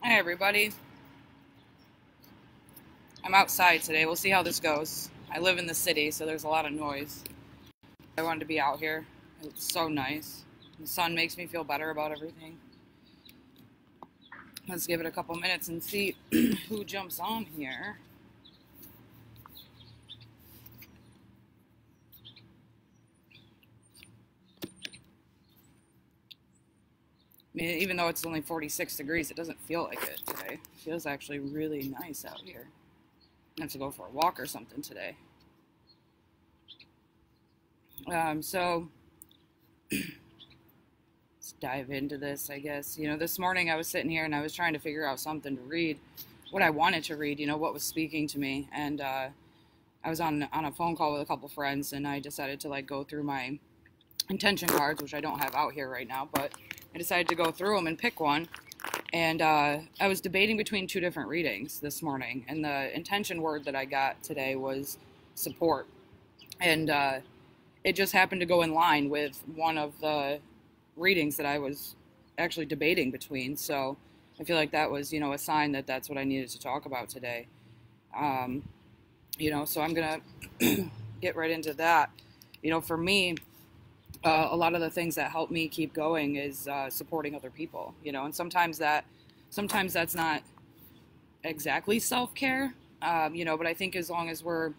Hi everybody. I'm outside today. We'll see how this goes. I live in the city, so there's a lot of noise. I wanted to be out here. It's so nice. The sun makes me feel better about everything. Let's give it a couple minutes and see who jumps on here. I mean, even though it's only 46 degrees, it doesn't feel like it today. It feels actually really nice out here. I have to go for a walk or something today. So let's dive into this, I guess. This morning I was sitting here and I was trying to figure out something to read, what I wanted to read, what was speaking to me. And I was on a phone call with a couple friends, and I decided to go through my intention cards, which I don't have out here right now, but I decided to go through them and pick one. And I was debating between two different readings this morning, and the intention word that I got today was support. And it just happened to go in line with one of the readings that I was actually debating between. So I feel like that was, a sign that that's what I needed to talk about today. So I'm going to get right into that. For me, a lot of the things that help me keep going is supporting other people, and sometimes that's not exactly self-care, but I think as long as we're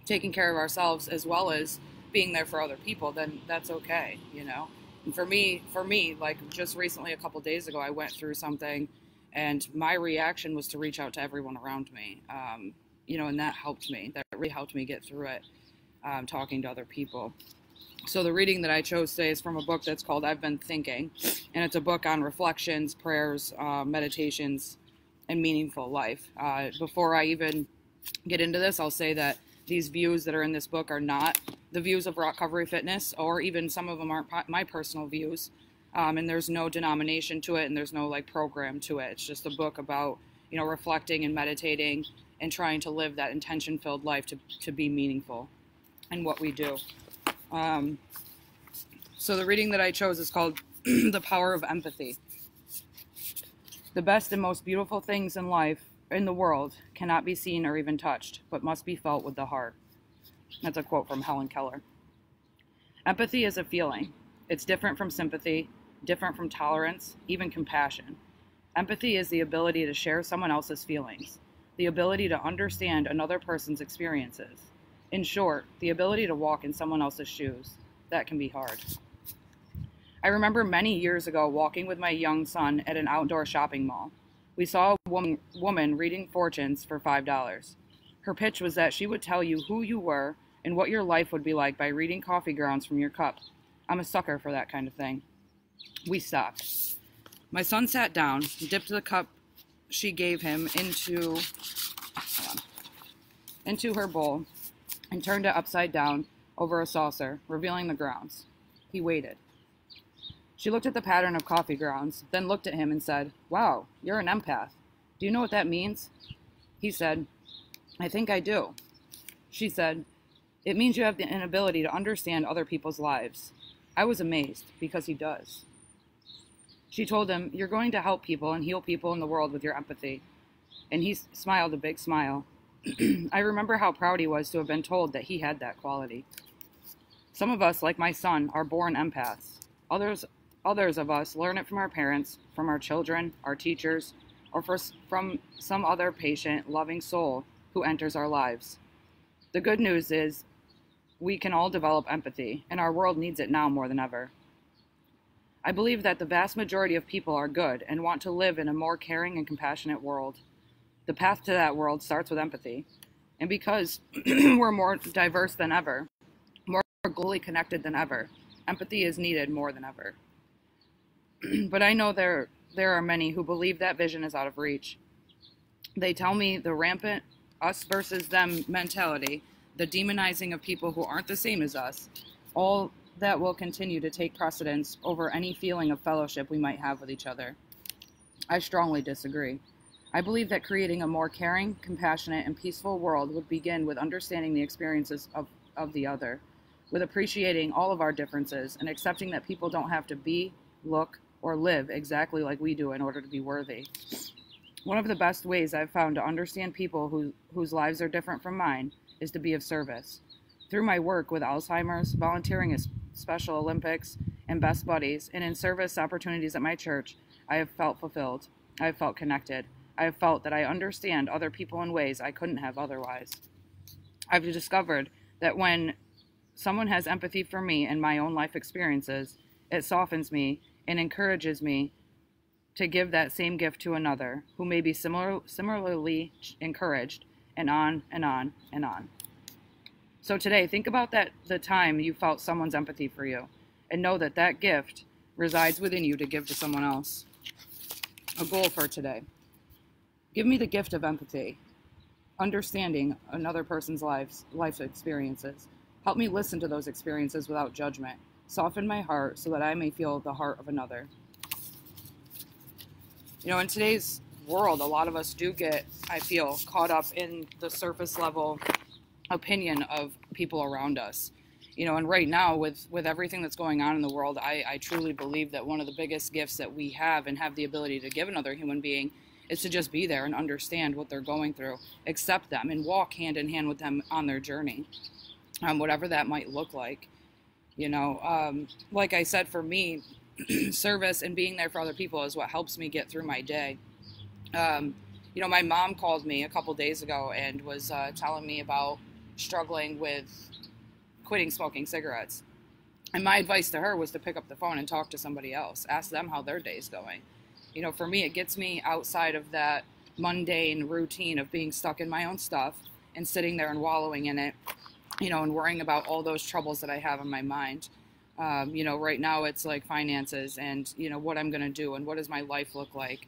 taking care of ourselves as well as being there for other people, then that's okay, And for me, just recently, a couple days ago, I went through something, and my reaction was to reach out to everyone around me, and that helped me. That really helped me get through it, talking to other people. So the reading that I chose today is from a book that's called I've Been Thinking, and it's a book on reflections, prayers, meditations, and meaningful life. Before I even get into this, I'll say that these views that are in this book are not the views of ROCovery Fitness, or even some of them aren't my personal views, and there's no denomination to it, and there's no program to it. It's just a book about reflecting and meditating and trying to live that intention-filled life to be meaningful in what we do. So the reading that I chose is called The Power of Empathy. The best and most beautiful things in life, in the world, cannot be seen or even touched, but must be felt with the heart. That's a quote from Helen Keller. Empathy is a feeling. It's different from sympathy, different from tolerance, even compassion. Empathy is the ability to share someone else's feelings, the ability to understand another person's experiences. In short, the ability to walk in someone else's shoes. That can be hard. I remember many years ago walking with my young son at an outdoor shopping mall. We saw a woman reading fortunes for $5. Her pitch was that she would tell you who you were and what your life would be like by reading coffee grounds from your cup. I'm a sucker for that kind of thing. We stopped. My son sat down, dipped the cup she gave him into her bowl, and turned it upside down over a saucer, revealing the grounds. He waited. She looked at the pattern of coffee grounds, then looked at him and said, "Wow, you're an empath. Do you know what that means?" He said, "I think I do." She said, "It means you have an ability to understand other people's lives." I was amazed, because he does. She told him, "You're going to help people and heal people in the world with your empathy." And he smiled a big smile. I remember how proud he was to have been told that he had that quality. Some of us, like my son, are born empaths. Others of us learn it from our parents, from our children, our teachers, or from some other patient, loving soul who enters our lives. The good news is we can all develop empathy, and our world needs it now more than ever. I believe that the vast majority of people are good and want to live in a more caring and compassionate world. The path to that world starts with empathy. And because we're more diverse than ever, more globally connected than ever, empathy is needed more than ever. But I know there are many who believe that vision is out of reach. They tell me the rampant us versus them mentality, the demonizing of people who aren't the same as us, all that will continue to take precedence over any feeling of fellowship we might have with each other. I strongly disagree. I believe that creating a more caring, compassionate, and peaceful world would begin with understanding the experiences of the other, with appreciating all of our differences and accepting that people don't have to be, look, or live exactly like we do in order to be worthy. One of the best ways I've found to understand people whose lives are different from mine is to be of service. Through my work with Alzheimer's, volunteering at Special Olympics and Best Buddies, and in service opportunities at my church, I have felt fulfilled. I have felt connected. I have felt that I understand other people in ways I couldn't have otherwise. I've discovered that when someone has empathy for me and my own life experiences, it softens me and encourages me to give that same gift to another who may be similarly encouraged, and on and on and on. So today, think about the time you felt someone's empathy for you, and know that that gift resides within you to give to someone else. A goal for today: give me the gift of empathy, understanding another person's life experiences. Help me listen to those experiences without judgment. Soften my heart so that I may feel the heart of another. You know, in today's world, a lot of us do get, I feel, caught up in the surface level opinion of people around us. You know, and right now with everything that's going on in the world, I truly believe that one of the biggest gifts that we have and have the ability to give another human being is to just be there and understand what they're going through, accept them, and walk hand in hand with them on their journey, whatever that might look like. You know, like I said, for me, service and being there for other people is what helps me get through my day. You know, my mom called me a couple days ago and was telling me about struggling with quitting smoking cigarettes. And my advice to her was to pick up the phone and talk to somebody else, ask them how their day's going. You know, for me, it gets me outside of that mundane routine of being stuck in my own stuff and sitting there and wallowing in it, you know, and worrying about all those troubles that I have in my mind. You know, right now it's like finances and, you know, what I'm going to do and what does my life look like?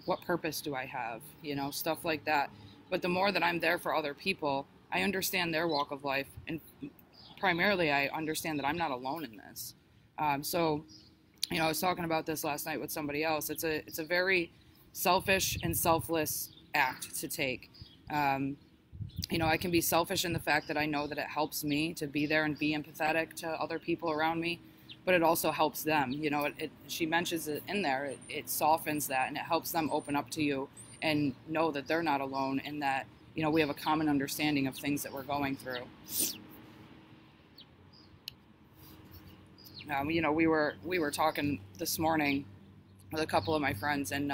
What purpose do I have? You know, stuff like that. But the more that I'm there for other people, I understand their walk of life. And primarily, I understand that I'm not alone in this. So, you know, I was talking about this last night with somebody else. It's a very selfish and selfless act to take. You know, I can be selfish in the fact that I know that it helps me to be there and be empathetic to other people around me, but it also helps them. You know, she mentions it in there. It softens that and it helps them open up to you and know that they're not alone and that, you know, we have a common understanding of things that we're going through. You know, we were talking this morning with a couple of my friends, and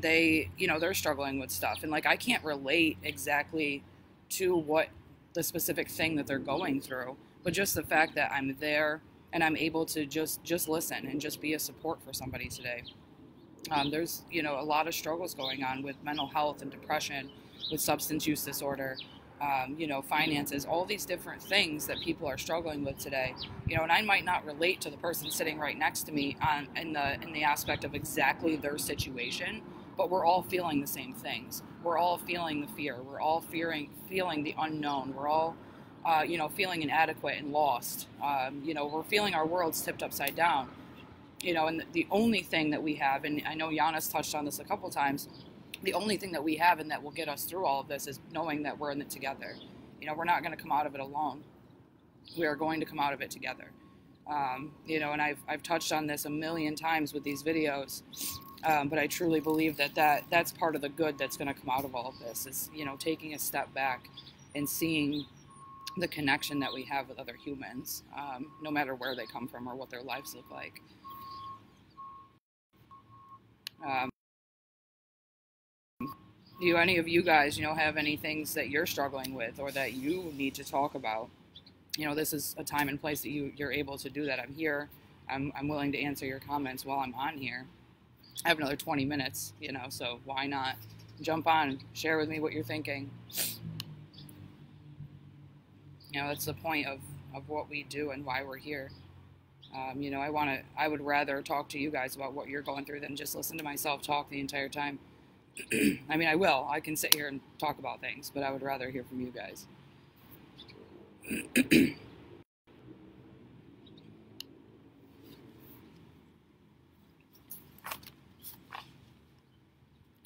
they, you know, they're struggling with stuff, and like I can't relate exactly to what the specific thing that they're going through, but just the fact that I'm there and I'm able to just listen and just be a support for somebody today. There's, you know, a lot of struggles going on with mental health and depression, with substance use disorder, you know, finances, all these different things that people are struggling with today. You know, and I might not relate to the person sitting right next to me in the aspect of exactly their situation, but we're all feeling the same things. We're all feeling the fear. We're all feeling the unknown. We're all, you know, feeling inadequate and lost. You know, we're feeling our world's tipped upside down. You know, and the only thing that we have, and I know Giannis touched on this a couple times, the only thing that we have and that will get us through all of this is knowing that we're in it together. You know, we're not going to come out of it alone. We are going to come out of it together. You know, and I've touched on this a million times with these videos, but I truly believe that's part of the good that's going to come out of all of this is, you know, taking a step back and seeing the connection that we have with other humans, no matter where they come from or what their lives look like. Do any of you guys, you know, have any things that you're struggling with or that you need to talk about? You know, this is a time and place that you're able to do that. I'm here. I'm willing to answer your comments while I'm on here. I have another 20 minutes, you know, so why not jump on, share with me what you're thinking. You know, that's the point of what we do and why we're here. You know, I would rather talk to you guys about what you're going through than just listen to myself talk the entire time. I mean, I can sit here and talk about things, but I would rather hear from you guys.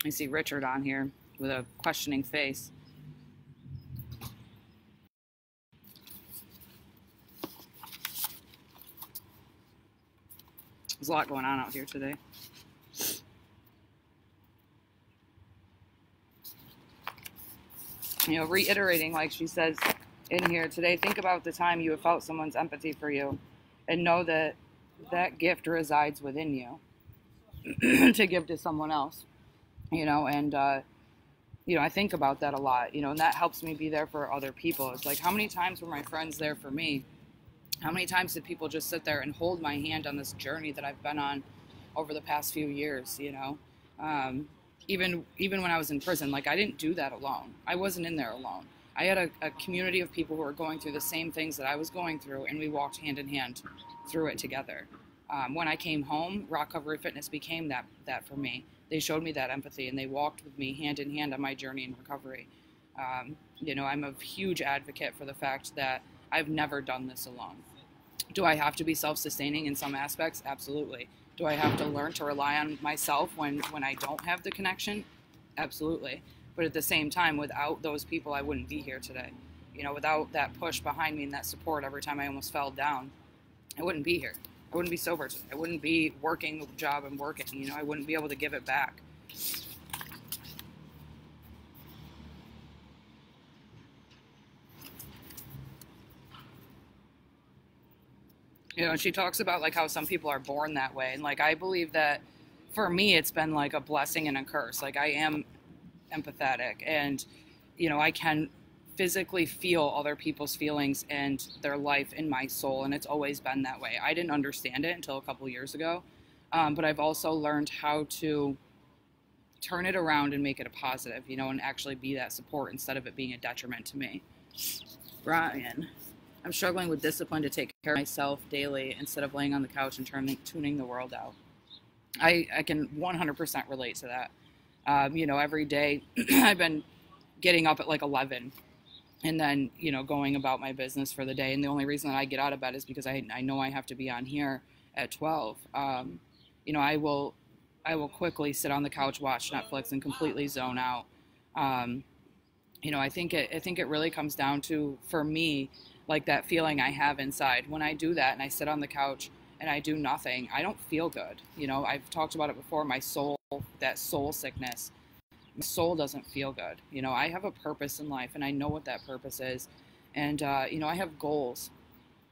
I see Richard on here with a questioning face. There's a lot going on out here today. reiterating, like she says in here today, think about the time you have felt someone's empathy for you and know that that gift resides within you to give to someone else, and I think about that a lot, and that helps me be there for other people. It's like, how many times were my friends there for me? How many times did people just sit there and hold my hand on this journey that I've been on over the past few years, even when I was in prison, like, I didn't do that alone. I wasn't in there alone. I had a community of people who were going through the same things that I was going through, and we walked hand in hand through it together. When I came home, ROCovery Fitness became that for me. They showed me that empathy, and they walked with me hand in hand on my journey in recovery. I'm a huge advocate for the fact that I've never done this alone. Do I have to be self-sustaining in some aspects? Absolutely. Do I have to learn to rely on myself when I don't have the connection? Absolutely. But at the same time, without those people, I wouldn't be here today. Without that push behind me and that support every time I almost fell down, I wouldn't be here. I wouldn't be sober today. I wouldn't be working the job I'm working. I wouldn't be able to give it back. And she talks about, like, how some people are born that way. And, like, I believe that for me, it's been like a blessing and a curse. Like, I am empathetic, and, I can physically feel other people's feelings and their life in my soul. And it's always been that way. I didn't understand it until a couple years ago. But I've also learned how to turn it around and make it a positive, and actually be that support instead of it being a detriment to me. Brian. I'm struggling with discipline to take care of myself daily instead of laying on the couch and tuning the world out. I can 100% relate to that. Every day I've been getting up at like 11 and then, going about my business for the day. And the only reason that I get out of bed is because I know I have to be on here at 12. I will quickly sit on the couch, watch Netflix, and completely zone out. I think it really comes down to, for me, like that feeling I have inside. When I do that and I sit on the couch and I do nothing, I don't feel good. I've talked about it before, my soul, that soul sickness. My soul doesn't feel good. I have a purpose in life, and I know what that purpose is. And, I have goals,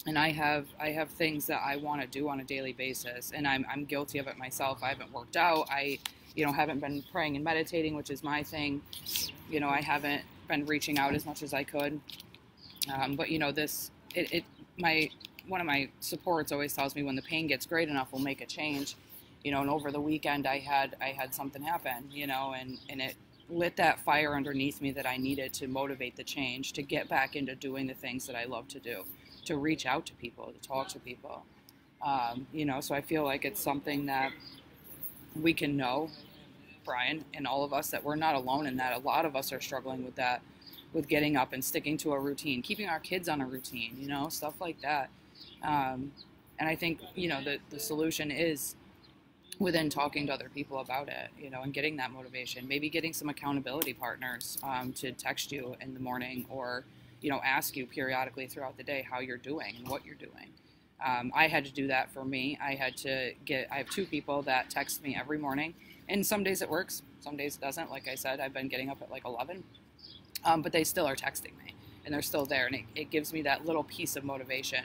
and I have things that I want to do on a daily basis, and I'm guilty of it myself. I haven't worked out. I, haven't been praying and meditating, which is my thing. I haven't been reaching out as much as I could. But one of my supports always tells me when the pain gets great enough, we'll make a change, and over the weekend I had something happen, and it lit that fire underneath me that I needed to motivate the change, to get back into doing the things that I love to do, to reach out to people, to talk to people, so I feel like it's something that we can know, Brian, and all of us, that we're not alone in that. A lot of us are struggling with that, with getting up and sticking to a routine, keeping our kids on a routine, stuff like that. And I think, the solution is within talking to other people about it, and getting that motivation, maybe getting some accountability partners to text you in the morning, or, ask you periodically throughout the day how you're doing and what you're doing. I had to do that for me. I have 2 people that text me every morning, and some days it works, some days it doesn't. Like I said, I've been getting up at like 11. But they still are texting me, and they're still there, and it gives me that little piece of motivation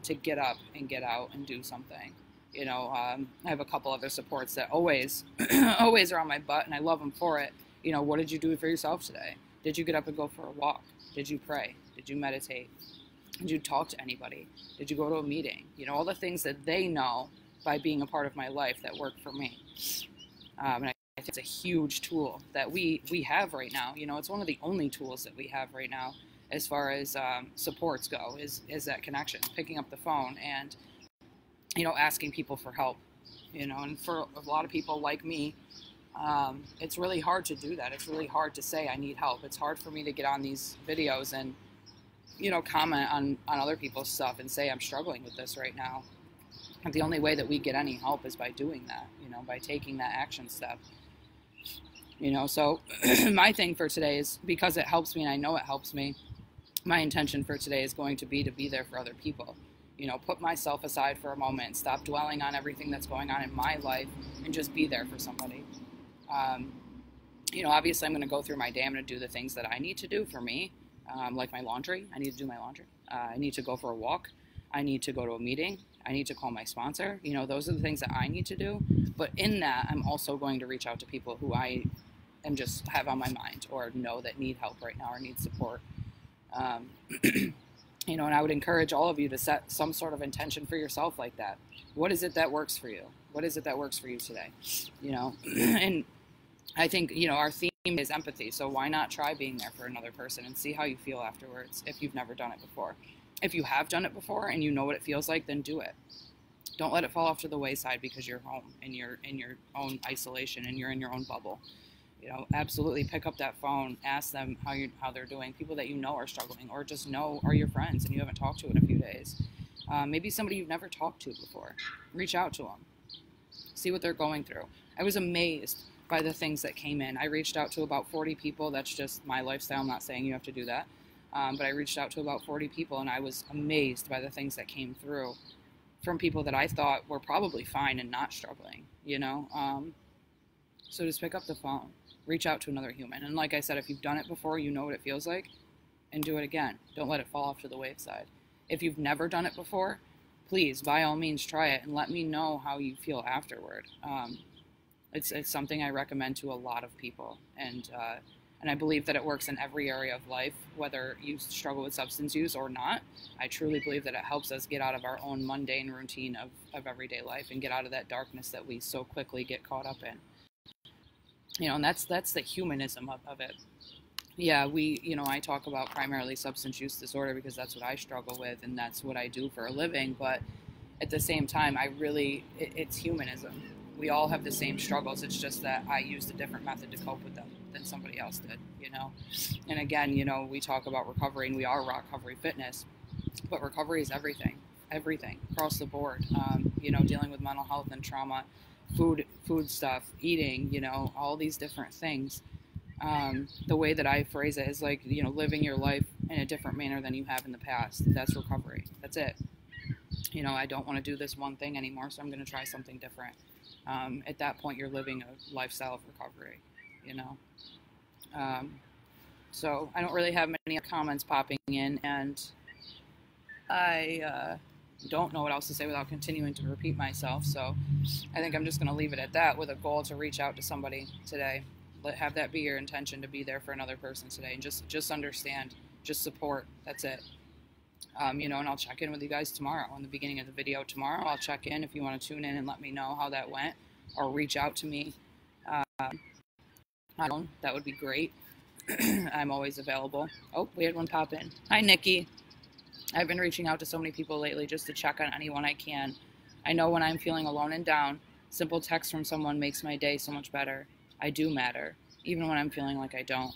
to get up and get out and do something. I have a couple other supports that always always are on my butt, and I love them for it. What did you do for yourself today? Did you get up and go for a walk? Did you pray? Did you meditate? Did you talk to anybody? Did you go to a meeting? All the things that they know by being a part of my life that work for me. And I think it's a huge tool that we have right now. It's one of the only tools that we have right now as far as supports go, is that connection, picking up the phone and, asking people for help, and for a lot of people like me, it's really hard to do that. It's really hard to say I need help. It's hard for me to get on these videos and, comment on other people's stuff and say I'm struggling with this right now. And the only way that we get any help is by doing that, by taking that action step. So my thing for today is, because it helps me and I know it helps me, my intention for today is going to be there for other people. Put myself aside for a moment, stop dwelling on everything that's going on in my life, and just be there for somebody. Obviously I'm going to go through my day. I'm going to do the things that I need to do for me, like my laundry. I need to do my laundry. I need to go for a walk. I need to go to a meeting. I need to call my sponsor. Those are the things that I need to do. But in that, I'm also going to reach out to people who I am just have on my mind or know that need help right now or need support. And I would encourage all of you to set some sort of intention for yourself like that. What is it that works for you? What is it that works for you today? And I think, our theme is empathy. So why not try being there for another person and see how you feel afterwards if you've never done it before. If you have done it before and you know what it feels like, then do it. Don't let it fall off to the wayside because you're home and you're in your own isolation and you're in your own bubble. Absolutely pick up that phone, ask them how they're doing. People that are struggling or just are your friends and you haven't talked to in a few days. Maybe somebody you've never talked to before. Reach out to them. See what they're going through. I was amazed by the things that came in. I reached out to about 40 people. That's just my lifestyle. I'm not saying you have to do that. But I reached out to about 40 people and I was amazed by the things that came through from people that I thought were probably fine and not struggling, So just pick up the phone. Reach out to another human. And like I said, if you've done it before, you know what it feels like, and do it again. Don't let it fall off to the wayside. If you've never done it before, please, by all means, try it and let me know how you feel afterward. It's something I recommend to a lot of people. And I believe that it works in every area of life, whether you struggle with substance use or not. I truly believe that it helps us get out of our own mundane routine of everyday life and get out of that darkness that we so quickly get caught up in. And that's the humanism of it. Yeah, I talk about primarily substance use disorder because that's what I struggle with and that's what I do for a living. But at the same time, it's humanism. We all have the same struggles. It's just that I used a different method to cope with them than somebody else did, And again, we talk about recovery and we are ROCovery Fitness, but recovery is everything across the board. Dealing with mental health and trauma, food stuff, eating, all these different things. The way that I phrase it is like, living your life in a different manner than you have in the past. That's recovery. That's it. I don't want to do this one thing anymore, so I'm going to try something different. At that point, you're living a lifestyle of recovery, So I don't really have many comments popping in, and I don't know what else to say without continuing to repeat myself. So I think I'm just going to leave it at that with a goal to reach out to somebody today. Have that be your intention, to be there for another person today, and just understand, just support. That's it. And I'll check in with you guys tomorrow. In the beginning of the video tomorrow, I'll check in if you want to tune in and let me know how that went, or reach out to me. That would be great. I'm always available. Oh, we had one pop in. Hi, Nikki. I've been reaching out to so many people lately just to check on anyone I can. I know when I'm feeling alone and down, simple text from someone makes my day so much better. I do matter, even when I'm feeling like I don't.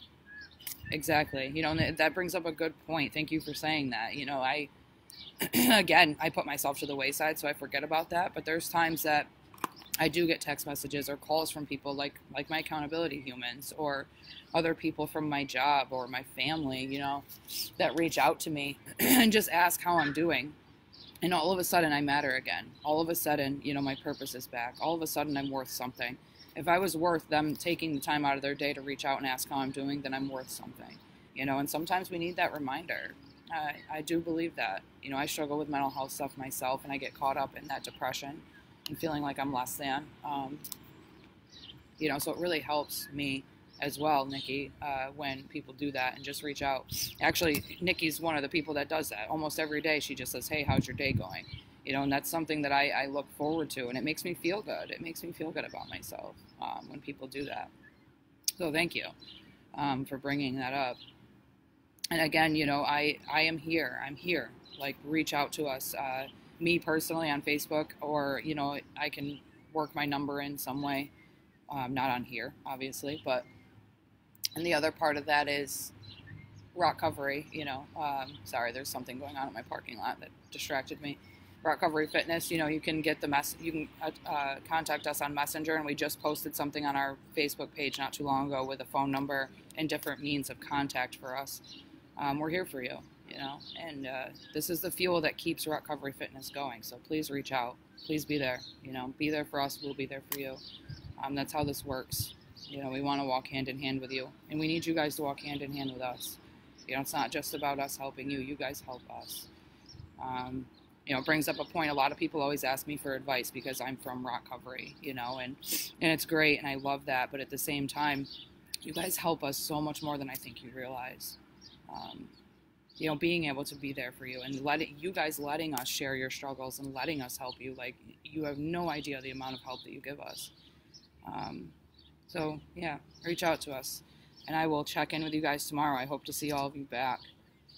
Exactly. That brings up a good point. Thank you for saying that. I put myself to the wayside, so I forget about that. But there's times that I do get text messages or calls from people like my accountability humans or other people from my job or my family, that reach out to me and just ask how I'm doing. And all of a sudden I matter again. All of a sudden, my purpose is back. All of a sudden I'm worth something. If I was worth them taking the time out of their day to reach out and ask how I'm doing, then I'm worth something, and sometimes we need that reminder. I do believe that. I struggle with mental health stuff myself, and I get caught up in that depression and feeling like I'm less than. So it really helps me as well, Nikki, when people do that and just reach out. Actually, Nikki's one of the people that does that. Almost every day she just says, hey, how's your day going? And that's something that I look forward to, and it makes me feel good. It makes me feel good about myself when people do that. So thank you for bringing that up. And again, I am here. I'm here. Like, reach out to us. Me personally on Facebook, or, I can work my number in some way. Not on here, obviously, but, and the other part of that is ROCovery, sorry, there's something going on in my parking lot that distracted me. ROCovery Fitness, you can get you can contact us on Messenger, and we just posted something on our Facebook page not too long ago with a phone number and different means of contact for us. We're here for you, and this is the fuel that keeps ROCovery Fitness going. So please reach out. Please be there. Be there for us. We'll be there for you. That's how this works. You know, we want to walk hand in hand with you, and we need you guys to walk hand in hand with us. You know, it's not just about us helping you. You guys help us. You know, it brings up a point. A lot of people always ask me for advice because I'm from ROCovery, you know, and it's great, and I love that. But at the same time, you guys help us so much more than I think you realize. You know, being able to be there for you and you guys letting us share your struggles and letting us help you, like, you have no idea the amount of help that you give us. So yeah, reach out to us, and I will check in with you guys tomorrow. I hope to see all of you back.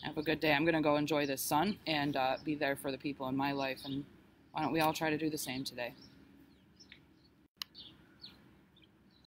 Have a good day. I'm going to go enjoy this sun and be there for the people in my life, and why don't we all try to do the same today?